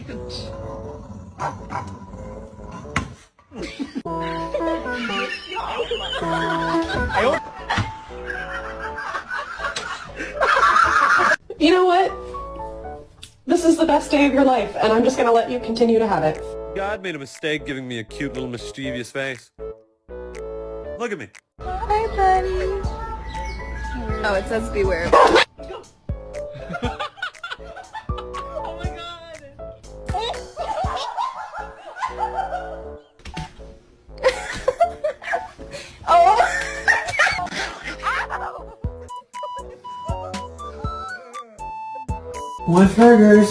You know what? This is the best day of your life, and I'm just gonna let you continue to have it. God made a mistake giving me a cute little mischievous face. Look at me. Hi, buddy. Oh, it says beware. Oh my god! Oh! With burgers.